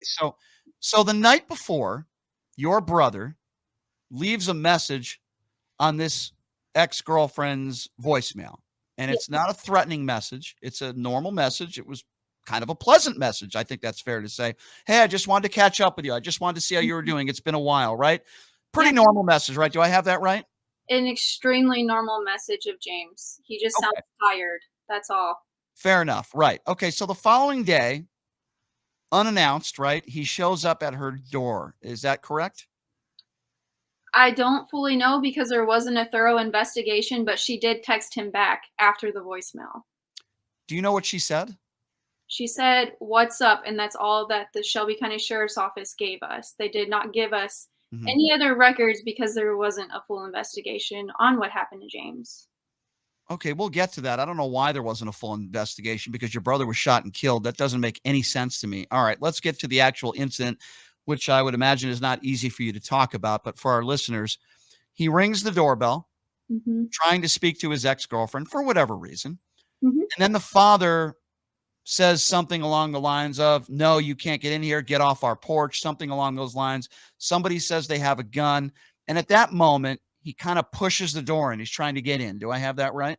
So, so the night before, your brother leaves a message on this ex-girlfriend's voicemail. And Yeah. it's not a threatening message. It's a normal message. It was kind of a pleasant message. I think that's fair to say. Hey, I just wanted to catch up with you. I just wanted to see how you were doing. It's been a while, right? Yeah. Pretty normal message, right? Do I have that right? An extremely normal message of James. He just sounds Okay. tired. That's all. Fair enough. Right. Okay. So the following day, unannounced, right? He shows up at her door. Is that correct? I don't fully know because there wasn't a thorough investigation, but she did text him back after the voicemail. Do you know what she said? She said, "What's up?" And that's all that the Shelby County Sheriff's Office gave us. They did not give us Mhm. any other records because there wasn't a full investigation on what happened to James. Okay, we'll get to that. I don't know why there wasn't a full investigation because your brother was shot and killed. That doesn't make any sense to me. All right, let's get to the actual incident, which I would imagine is not easy for you to talk about. But for our listeners, he rings the doorbell, Mhm. trying to speak to his ex girlfriend for whatever reason. Mhm. And then the father says something along the lines of, "No, you can't get in here. Get off our porch," something along those lines. Somebody says they have a gun. And at that moment, he kind of pushes the door and he's trying to get in. Do I have that right?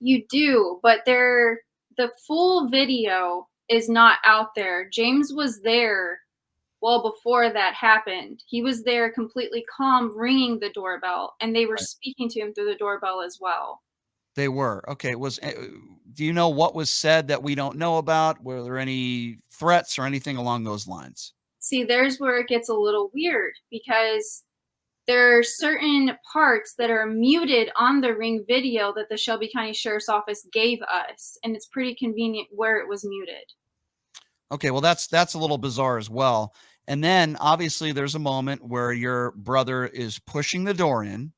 You do, but the full video is not out there. James was there well before that happened. He was there completely calm ringing the doorbell, and they were Right. speaking to him through the doorbell as well. They were. Okay, do you know what was said that we don't know about? Were there any threats or anything along those lines? See, there's where it gets a little weird because there are certain parts that are muted on the ring video that the Shelby County Sheriff's Office gave us, and it's pretty convenient where it was muted. Okay, well that's a little bizarre as well. And then obviously there's a moment where your brother is pushing the door in,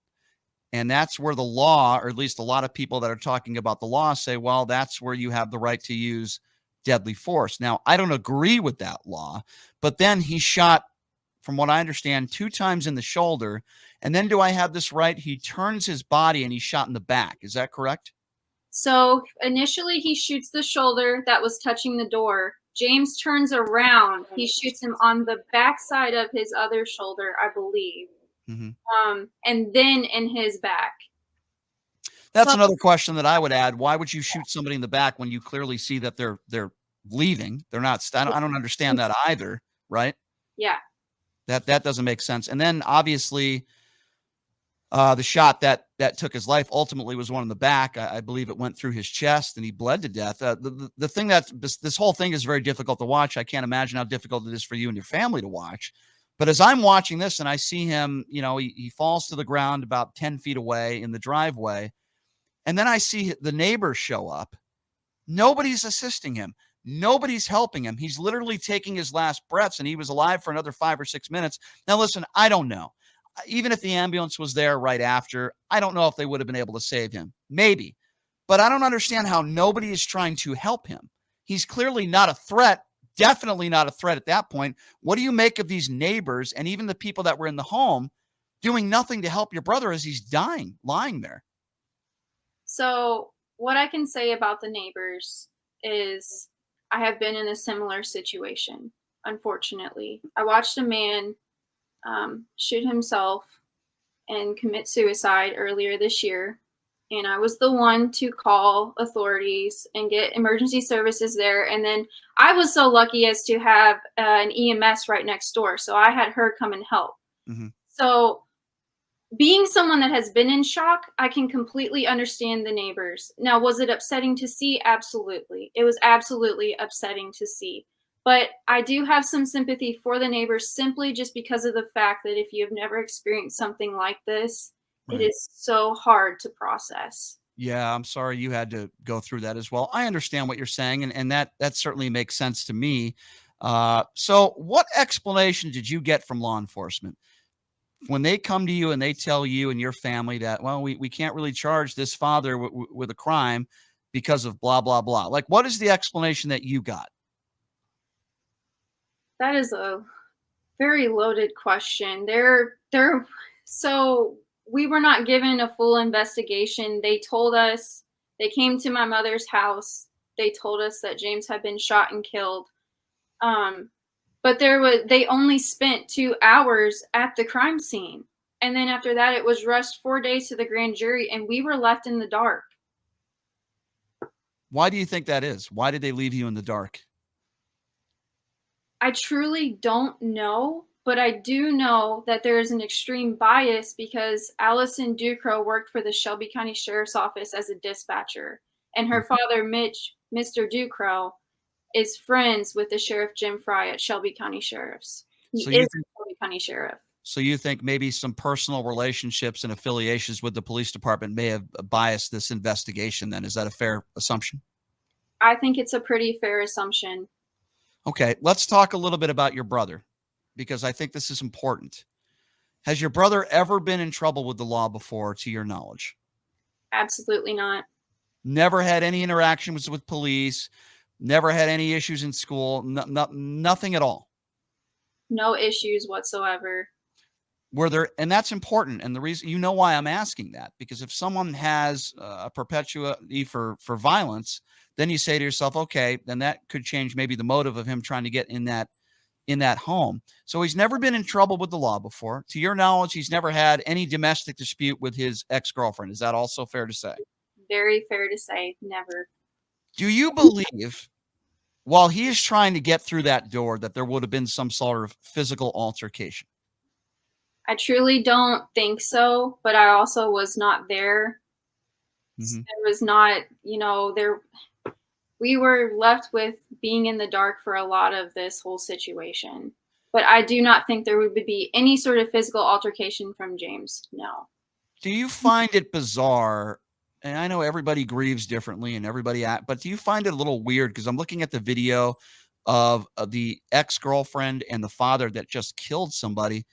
and that's where the law, or at least a lot of people that are talking about the law say, well, that's where you have the right to use deadly force. Now, I don't agree with that law, but then he shot, from what I understand, 2 times in the shoulder. And then do I have this right? He turns his body and he's shot in the back. Is that correct? So initially, he shoots the shoulder that was touching the door. James turns around. He shoots him on the backside of his other shoulder, I believe, Mhm. and then in his back. That's But another question that I would add. Why would you shoot somebody in the back when you clearly see that they're leaving? They're not. I don't understand that either. Right? yeah, That doesn't make sense. And then obviously, the shot that took his life ultimately was one in the back. I believe it went through his chest and he bled to death. The thing that this whole thing is very difficult to watch. I can't imagine how difficult it is for you and your family to watch. But as I'm watching this and I see him, he falls to the ground about 10 feet away in the driveway. And then I see the neighbors show up. Nobody's assisting him. Nobody's helping him. He's literally taking his last breaths, and he was alive for another 5 or 6 minutes. Now, listen, I don't know. Even if the ambulance was there right after, I don't know if they would have been able to save him. Maybe. But I don't understand how nobody is trying to help him. He's clearly not a threat, definitely not a threat at that point. What do you make of these neighbors and even the people that were in the home doing nothing to help your brother as he's dying, lying there? so what I can say about the neighbors is I have been in a similar situation, unfortunately. I watched a man shoot himself and commit suicide earlier this year. And I was the one to call authorities and get emergency services there. And then I was so lucky as to have an EMS right next door. So I had her come and help. Mm-hmm. So being someone that has been in shock, I can completely understand the neighbors. Now, was it upsetting to see? Absolutely. It was absolutely upsetting to see. But I do have some sympathy for the neighbors simply just because of the fact that if you have never experienced something like this, it Right. is so hard to process. Yeah, I'm sorry you had to go through that as well. I understand what you're saying, and that certainly makes sense to me. So what explanation did you get from law enforcement when they come to you and they tell you and your family that, well, we can't really charge this father with a crime because of blah, blah, blah? Like, what is the explanation that you got? That is a very loaded question. So we were not given a full investigation. They told us they came to my mother's house. They told us that James had been shot and killed. Um, But they only spent 2 hours at the crime scene, and then after that, it was rushed 4 days to the grand jury, and we were left in the dark. Why do you think that is? Why did they leave you in the dark? I truly don't know, but I do know that there is an extreme bias because Allison Ducrow worked for the Shelby County Sheriff's Office as a dispatcher, and her Mhm. father, Mitch, Mr. Ducrow, is friends with the Sheriff Jim Fry at Shelby County Sheriff's. He So you is think a Shelby County Sheriff. so you think maybe some personal relationships and affiliations with the police department may have biased this investigation then. Is that a fair assumption? I think it's a pretty fair assumption. Okay, let's talk a little bit about your brother because I think this is important. Has your brother ever been in trouble with the law before, to your knowledge? Absolutely not. Never had any interactions with police, never had any issues in school, nothing at all. No issues whatsoever. Were there, and that's important. And the reason, you know why I'm asking that, because if someone has a perpetuity for violence, then you say to yourself, okay, then that could change maybe the motive of him trying to get in that home. So he's never been in trouble with the law before. To your knowledge, he's never had any domestic dispute with his ex-girlfriend. Is that also fair to say? Very fair to say, never. Do you believe while he is trying to get through that door that there would have been some sort of physical altercation? I truly don't think so, but I also was not there. Mm-hmm. There was not, there we were left with being in the dark for a lot of this whole situation. But I do not think there would be any sort of physical altercation from James. No. Do you find it bizarre? And I know everybody grieves differently and everybody but do you find it a little weird? Because I'm looking at the video of the ex-girlfriend and the father that just killed somebody.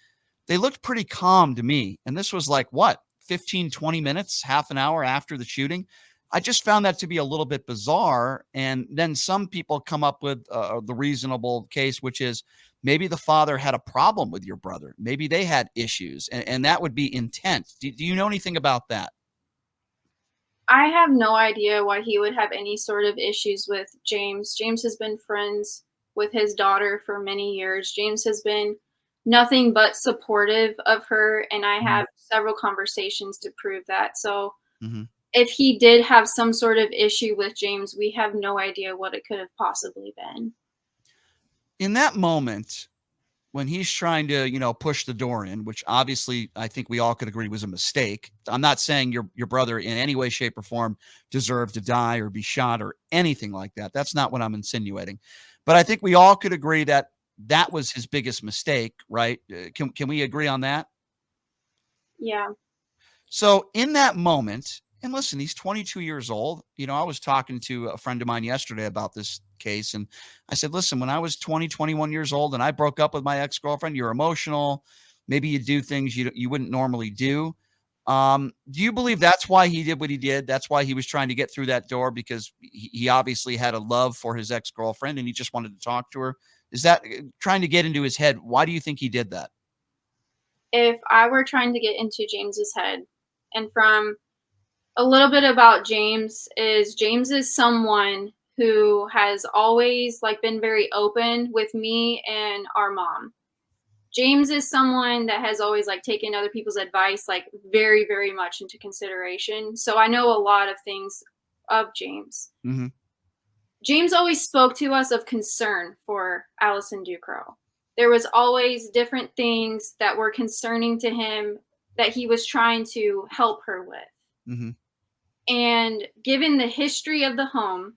They looked pretty calm to me. And this was like what, 15, 20 minutes, half an hour after the shooting. I just found that to be a little bit bizarre. And then some people come up with the reasonable case, which is maybe the father had a problem with your brother. Maybe they had issues, and that would be intent. Do you know anything about that? I have no idea why he would have any sort of issues with James. James has been friends with his daughter for many years. James has been nothing but supportive of her, and I Mhm. have several conversations to prove that. So Mhm. if he did have some sort of issue with James, we have no idea what it could have possibly been. In that moment, when he's trying to, push the door in, which obviously I think we all could agree was a mistake. I'm not saying your brother in any way, shape, or form deserved to die or be shot or anything like that. That's not what I'm insinuating. But I think we all could agree that that was his biggest mistake, right? Can we agree on that? Yeah. So in that moment, and listen, he's 22 years old. I was talking to a friend of mine yesterday about this case, and I said, listen, when I was 20, 21 years old and I broke up with my ex-girlfriend, you're emotional. Maybe you do things you wouldn't normally do. Do you believe that's why he did what he did? That's why he was trying to get through that door, because he obviously had a love for his ex-girlfriend and he just wanted to talk to her. Is that trying to get into his head? Why do you think he did that? If I were trying to get into James's head, and from a little bit about James is someone who has always like been very open with me and our mom. James is someone that has always like taken other people's advice like very, very much into consideration. So I know a lot of things of James. Mm-hmm. James always spoke to us of concern for Allison Ducrow. There was always different things that were concerning to him that he was trying to help her with. Mm-hmm. And given the history of the home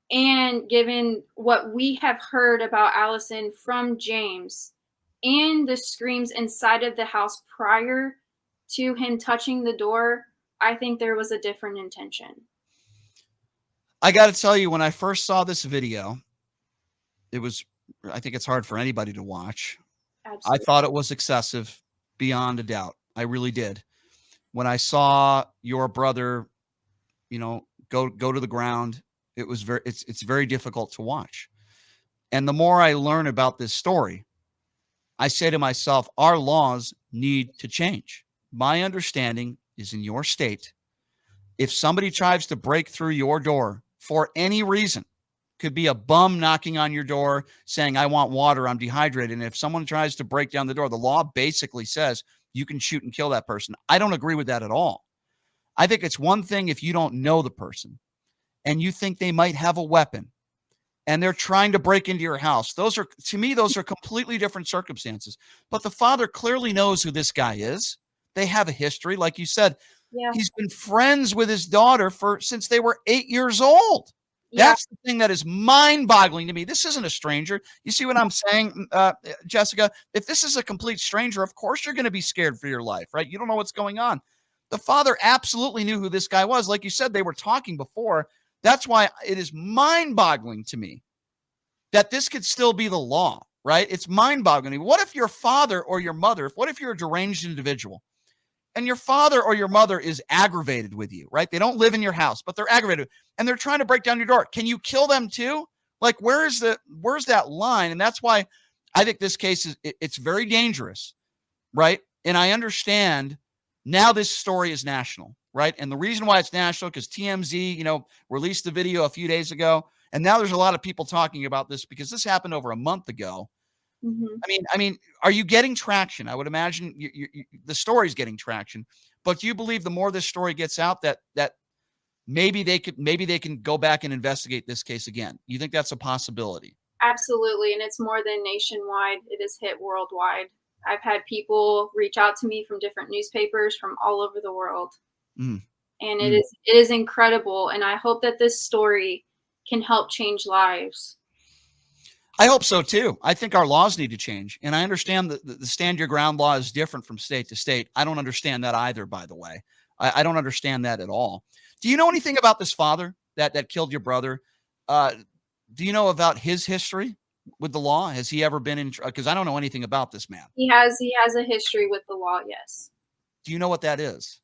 and given what we have heard about Allison from James and the screams inside of the house prior to him touching the door, I think there was a different intention. I got to tell you, when I first saw this video, it was, I think it's hard for anybody to watch. I Absolutely. thought it was excessive beyond a doubt. I really did. When I saw your brother, go to the ground, it's very difficult to watch. And the more I learn about this story, I say to myself, our laws need to change. My understanding is in your state, if somebody tries to break through your door for any reason, could be a bum knocking on your door saying, I want water, I'm dehydrated. And if someone tries to break down the door, the law basically says you can shoot and kill that person. I don't agree with that at all. I think it's one thing if you don't know the person and you think they might have a weapon and they're trying to break into your house. Those are, to me, those are completely different circumstances. But the father clearly knows who this guy is. They have a history. Like you said, Yeah. he's been friends with his daughter since they were 8 years old. Yeah. That's the thing that is mind-boggling to me. This isn't a stranger. You see what I'm saying, Jessica? If this is a complete stranger, of course you're going to be scared for your life, right? You don't know what's going on. The father absolutely knew who this guy was. Like you said, they were talking before. That's why it is mind-boggling to me that this could still be the law, right? It's mind-boggling. What if your father or your mother, what if you're a deranged individual and your father or your mother is aggravated with you, right? They don't live in your house, but they're aggravated and they're trying to break down your door. Can you kill them too? Like, where's that line? And that's why I think this case it's very dangerous, right? And I understand now this story is national, right? And the reason why it's national, because TMZ, released the video a few days ago. And now there's a lot of people talking about this because this happened over a month ago. Mm-hmm. I mean, are you getting traction? I would imagine the story's getting traction, but do you believe the more this story gets out that maybe they can go back and investigate this case again? You think that's a possibility? Absolutely. And it's more than nationwide. It is hit worldwide. I've had people reach out to me from different newspapers from all over the world. Mm, And mm. it is incredible. And I hope that this story can help change lives. I hope so too. I think our laws need to change. And I understand that the stand your ground law is different from state to state. I don't understand that either, by the way. I don't understand that at all. Do you know anything about this father that killed your brother? Do you know about his history with the law? Has he ever been in? Because I don't know anything about this man. He has a history with the law, yes. Do you know what that is?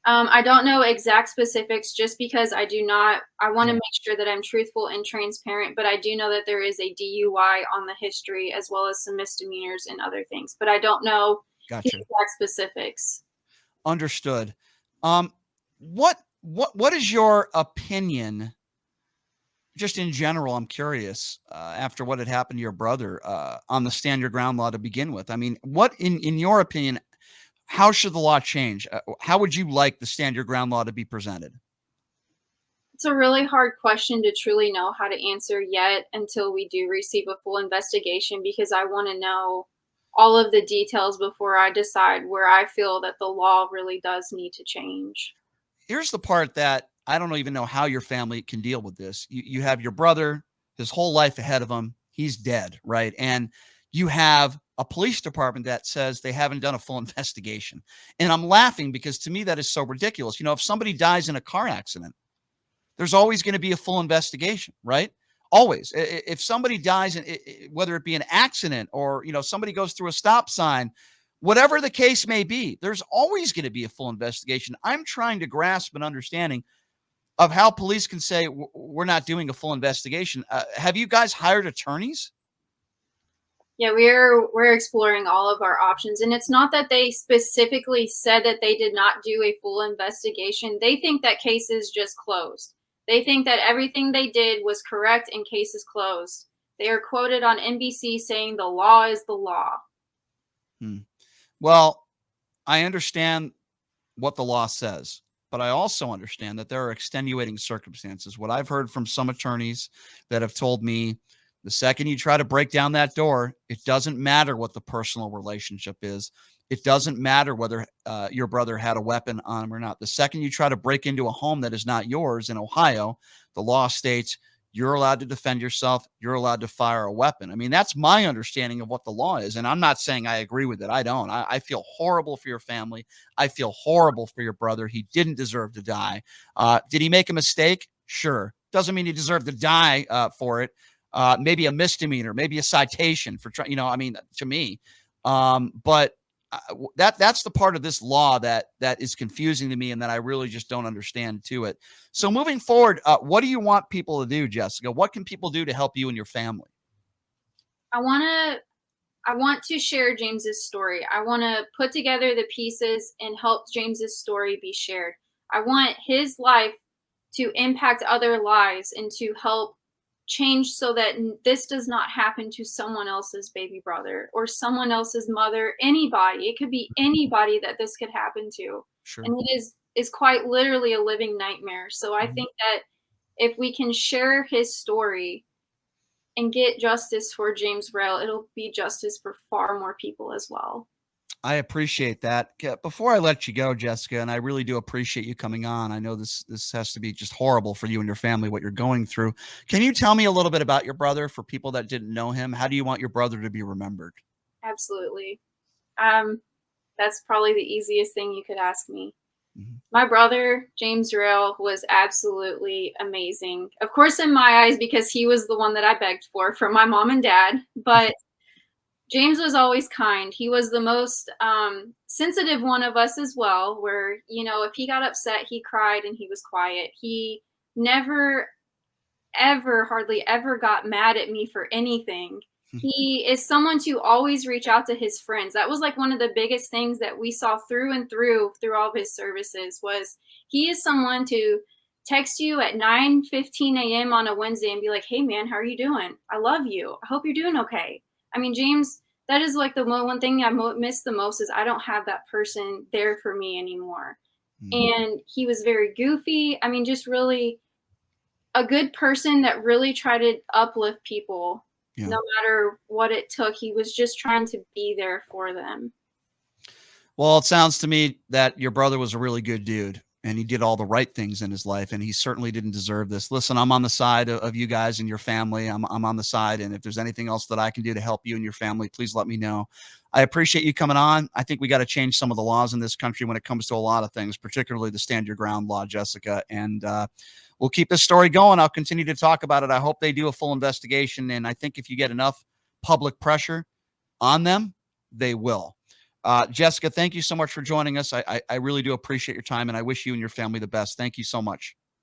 I don't know exact specifics just because I want to Yeah. make sure that I'm truthful and transparent, but I do know that there is a DUI on the history as well as some misdemeanors and other things, but I don't know the Gotcha. exact specifics. Understood. What is your opinion? Just in general, I'm curious, after what had happened to your brother, on the stand your ground law to begin with. I mean, what in your opinion, how should the law change? How would you like the stand your ground law to be presented? It's a really hard question to truly know how to answer yet until we do receive a full investigation because I want to know all of the details before I decide where I feel that the law really does need to change. Here's the part that I don't even know how your family can deal with this. You have your brother, his whole life ahead of him. He's dead, right? And you have a police department that says they haven't done a full investigation. And I'm laughing because to me that is so ridiculous. If somebody dies in a car accident, there's always going to be a full investigation, right? Always. If somebody dies, whether it be an accident or somebody goes through a stop sign, whatever the case may be, there's always going to be a full investigation. I'm trying to grasp an understanding of how police can say we're not doing a full investigation. Have you guys hired attorneys? Yeah, we're exploring all of our options, and it's not that they specifically said that they did not do a full investigation. They think that case is just closed. They think that everything they did was correct and case is closed. They are quoted on NBC saying the law is the law. Hmm. Well, I understand what the law says, but I also understand that there are extenuating circumstances. What I've heard from some attorneys that have told me the second you try to break down that door, it doesn't matter what the personal relationship is. It doesn't matter whether your brother had a weapon on him or not. The second you try to break into a home that is not yours in Ohio, the law states you're allowed to defend yourself. You're allowed to fire a weapon. I mean, that's my understanding of what the law is. And I'm not saying I agree with it. I don't. I feel horrible for your family. I feel horrible for your brother. He didn't deserve to die. Did he make a mistake? Sure. Doesn't mean he deserved to die for it. Maybe a misdemeanor, maybe a citation for trying, to me. But that's the part of this law that is confusing to me and that I really just don't understand to it. So moving forward, what do you want people to do, Jessica? What can people do to help you and your family? I want to share James's story. I want to put together the pieces and help James's story be shared. I want his life to impact other lives and to help change so that this does not happen to someone else's baby brother or someone else's mother, anybody. It could be anybody that this could happen to. Sure. And it is quite literally a living nightmare. So I Mhm. think that if we can share his story and get justice for James Rail, it'll be justice for far more people as well. I appreciate that. Before I let you go, Jessica, and I really do appreciate you coming on. I know this has to be just horrible for you and your family what you're going through. Can you tell me a little bit about your brother for people that didn't know him? How do you want your brother to be remembered? Absolutely. Um, that's probably the easiest thing you could ask me. Mhm. My brother, James Rail, was absolutely amazing. Of course, in my eyes, because he was the one that I begged for from my mom and dad. But James was always kind. He was the most sensitive one of us as well, where, if he got upset, he cried and he was quiet. He never ever, hardly ever got mad at me for anything. He is someone to always reach out to his friends. That was like one of the biggest things that we saw through and through all of his services was he is someone to text you at 9:15 a.m. on a Wednesday and be like, "Hey man, how are you doing? I love you. I hope you're doing okay." I mean, James, that is like the one thing I miss the most is I don't have that person there for me anymore. Mhm. And he was very goofy. I mean, just really a good person that really tried to uplift people Yeah. no matter what it took. He was just trying to be there for them. Well, it sounds to me that your brother was a really good dude and he did all the right things in his life and he certainly didn't deserve this. Listen, I'm on the side of you guys and your family. I'm on the side. And if there's anything else that I can do to help you and your family, please let me know. I appreciate you coming on. I think we got to change some of the laws in this country when it comes to a lot of things, particularly the stand your ground law, Jessica. And we'll keep this story going. I'll continue to talk about it. I hope they do a full investigation. And I think if you get enough public pressure on them, they will. Jessica, thank you so much for joining us. I really do appreciate your time, and I wish you and your family the best. Thank you so much.